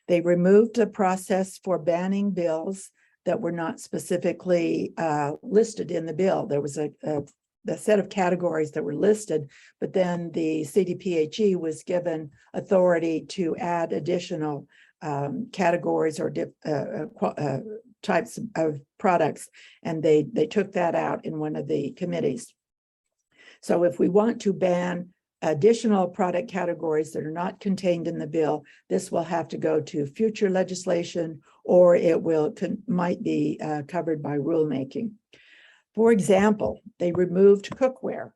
S9: They removed the process for banning bills that were not specifically listed in the bill. There was the set of categories that were listed, but then the CDPHE was given authority to add additional categories or types of products, and they took that out in one of the committees. So if we want to ban additional product categories that are not contained in the bill, this will have to go to future legislation, or it might be covered by rulemaking. For example, they removed cookware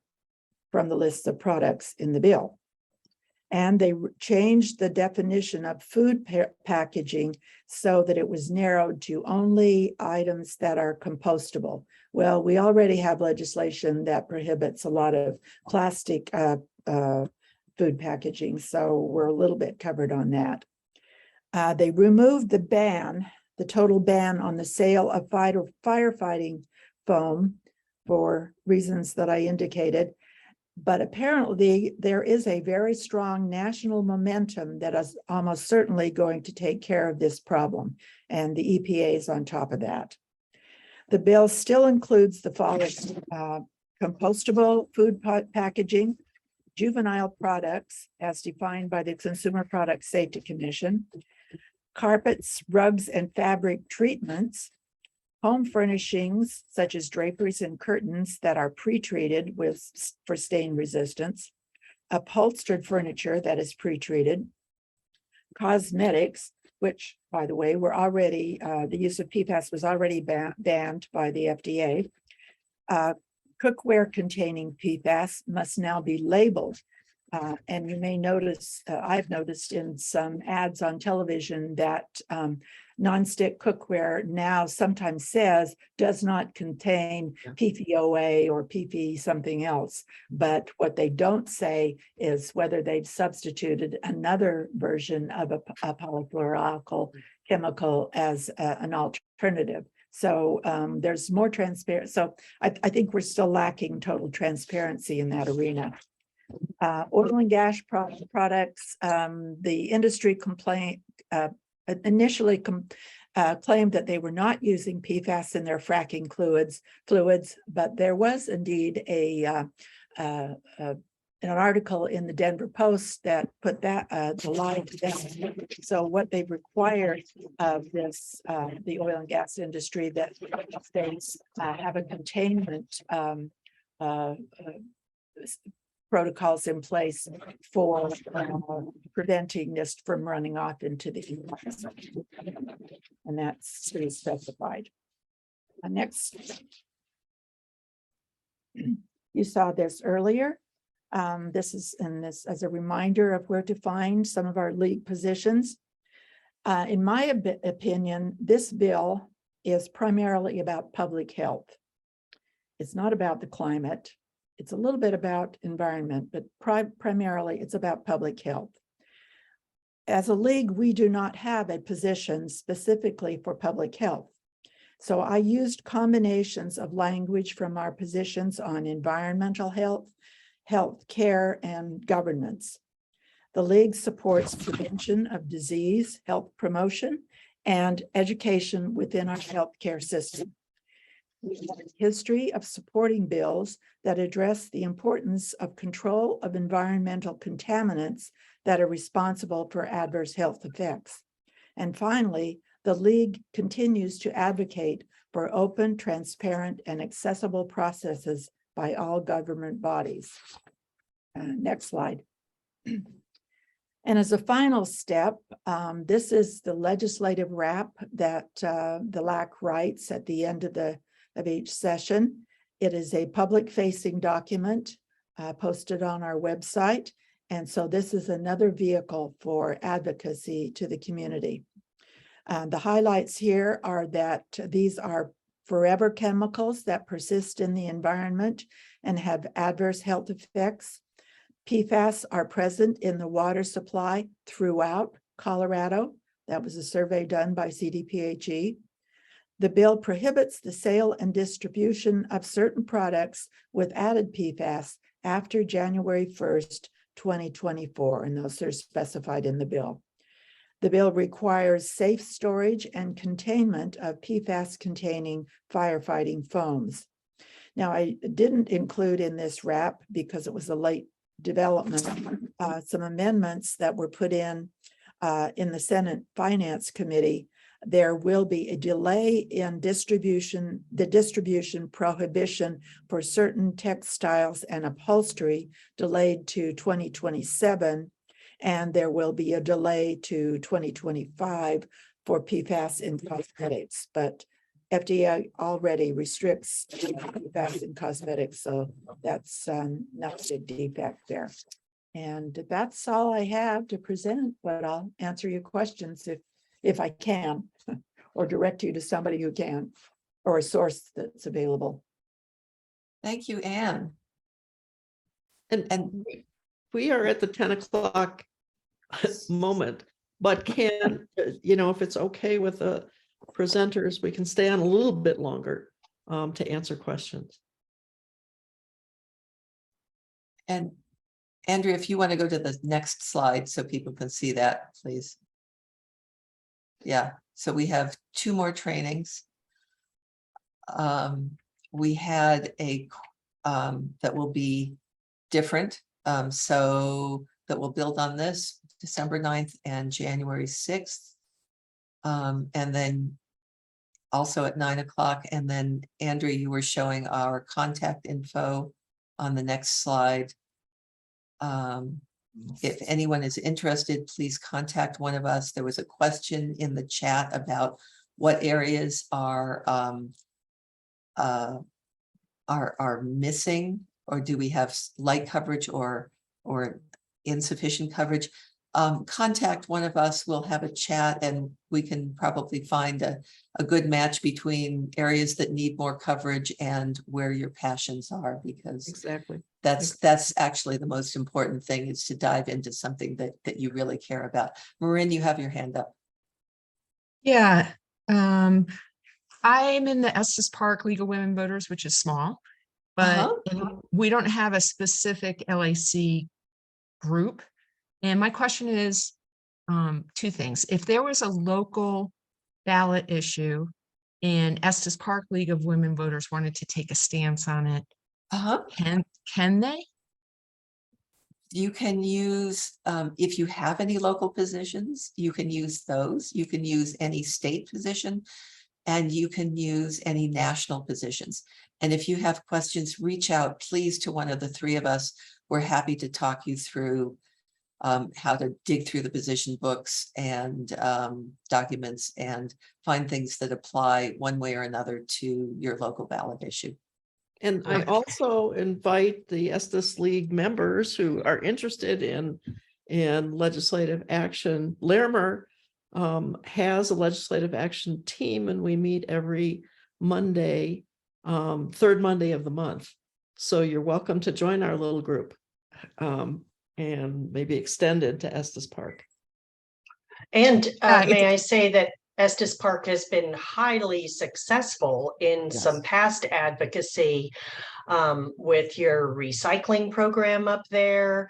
S9: from the list of products in the bill. And they changed the definition of food packaging so that it was narrowed to only items that are compostable. Well, we already have legislation that prohibits a lot of plastic food packaging, so we're a little bit covered on that. They removed the total ban on the sale of firefighting foam for reasons that I indicated. But apparently there is a very strong national momentum that is almost certainly going to take care of this problem, and the EPA is on top of that. The bill still includes the following: compostable food packaging, juvenile products as defined by the Consumer Product Safety Commission, carpets, rugs, and fabric treatments, home furnishings such as draperies and curtains that are pre-treated for stain resistance, upholstered furniture that is pre-treated, cosmetics, which, by the way, were already, the use of PFAS was already banned by the FDA. Cookware containing PFAS must now be labeled. And you may notice, I've noticed in some ads on television that nonstick cookware now sometimes says does not contain PFOA or PP something else. But what they don't say is whether they've substituted another version of a polyfluoroalkyl chemical as an alternative. So there's more transparency. So I think we're still lacking total transparency in that arena. Oil and gas products, the industry initially claimed that they were not using PFAS in their fracking fluids, but there was indeed an article in the Denver Post that put that the lie to them. So what they've required of this, the oil and gas industry, that states have a containment protocols in place for preventing this from running off into the environment. And that's pretty specified. Next. You saw this earlier. This is as a reminder of where to find some of our league positions. In my opinion, this bill is primarily about public health. It's not about the climate. It's a little bit about environment, but primarily it's about public health. As a league, we do not have a position specifically for public health. So I used combinations of language from our positions on environmental health, health care, and governance. The league supports prevention of disease, health promotion, and education within our healthcare system. We have a history of supporting bills that address the importance of control of environmental contaminants that are responsible for adverse health effects. And finally, the League continues to advocate for open, transparent, and accessible processes by all government bodies. Next slide. And as a final step, this is the legislative wrap that the LAC writes at the end of each session. It is a public-facing document posted on our website. And so this is another vehicle for advocacy to the community. The highlights here are that these are forever chemicals that persist in the environment and have adverse health effects. PFAS are present in the water supply throughout Colorado. That was a survey done by CDPHE. The bill prohibits the sale and distribution of certain products with added PFAS after January 1st, 2024, and those are specified in the bill. The bill requires safe storage and containment of PFAS-containing firefighting foams. Now, I didn't include in this wrap because it was a late development, some amendments that were put in the Senate Finance Committee. There will be a delay in the distribution prohibition for certain textiles and upholstery delayed to 2027. And there will be a delay to 2025 for PFAS in cosmetics, but FDA already restricts PFAS in cosmetics, so that's not a defect there. And that's all I have to present, but I'll answer your questions if I can, or direct you to somebody who can, or a source that's available.
S4: Thank you, Anne.
S1: And we are at the 10 o'clock moment, but can, if it's okay with the presenters, we can stay on a little bit longer to answer questions.
S4: And Andrea, if you want to go to the next slide so people can see that, please. Yeah, so we have 2 more trainings. We had a that will be different, so that will build on this, December 9th and January 6th. And then also at 9 o'clock. And then Andrea, you were showing our contact info on the next slide. If anyone is interested, please contact one of us. There was a question in the chat about what areas are missing, or do we have light coverage or insufficient coverage. Contact one of us, we'll have a chat, and we can probably find a good match between areas that need more coverage and where your passions are, because
S1: Exactly.
S4: that's actually the most important thing, is to dive into something that you really care about. Marin, you have your hand up.
S10: Yeah, I'm in the Estes Park League of Women Voters, which is small, but we don't have a specific LAC group. And my question is 2 things. If there was a local ballot issue and Estes Park League of Women Voters wanted to take a stance on it, can they?
S4: You can use, if you have any local positions, you can use those. You can use any state position, and you can use any national positions. And if you have questions, reach out, please, to one of the 3 of us. We're happy to talk you through how to dig through the position books and documents and find things that apply one way or another to your local ballot issue.
S1: And I also invite the Estes League members who are interested in legislative action. Larimer has a legislative action team, and we meet every Monday, 3rd Monday of the month. So you're welcome to join our little group and maybe extend it to Estes Park.
S5: And may I say that Estes Park has been highly successful in some past advocacy with your recycling program up there.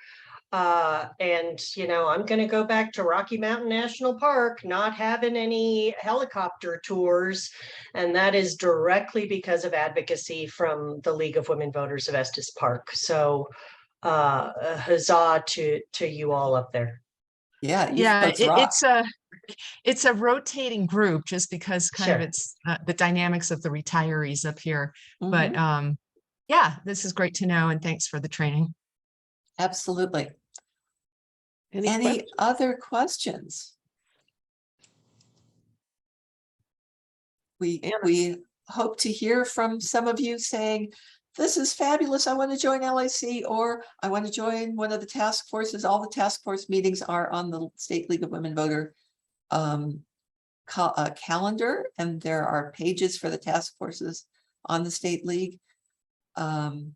S5: And, I'm going to go back to Rocky Mountain National Park, not having any helicopter tours. And that is directly because of advocacy from the League of Women Voters of Estes Park. So huzzah to you all up there.
S4: Yeah,
S10: it's a rotating group, just because kind of it's the dynamics of the retirees up here. But yeah, this is great to know, and thanks for the training.
S4: Absolutely. Any other questions? We hope to hear from some of you saying, this is fabulous, I want to join LAC, or I want to join one of the task forces. All the task force meetings are on the State League of Women Voter calendar, and there are pages for the task forces on the State League.
S1: And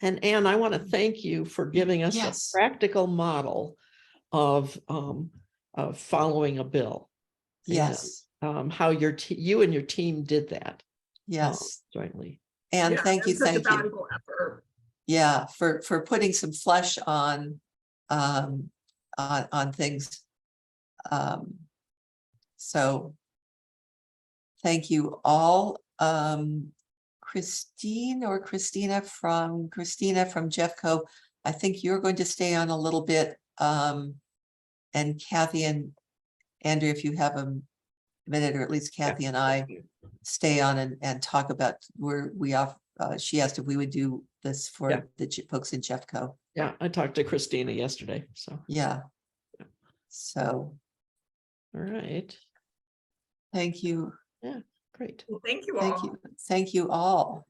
S1: Anne, I want to thank you for giving us a practical model of following a bill.
S4: Yes.
S1: And, how you and your team did that.
S4: Yes.
S1: Jointly.
S4: And thank you.
S2: Effort.
S4: Yeah, for putting some flesh on things. So thank you all. Christine or Christina from Jeffco. I think you're going to stay on a little bit. And Kathy and Andrew, if you have a minute, or at least Kathy and I stay on and talk about she asked if we would do this for
S1: Yeah.
S4: the folks in Jeffco.
S1: Yeah, I talked to Christina yesterday, so,
S4: Yeah. So
S1: all right,
S4: thank you.
S1: great.
S2: Well, thank you all.
S4: Thank you. Thank you all.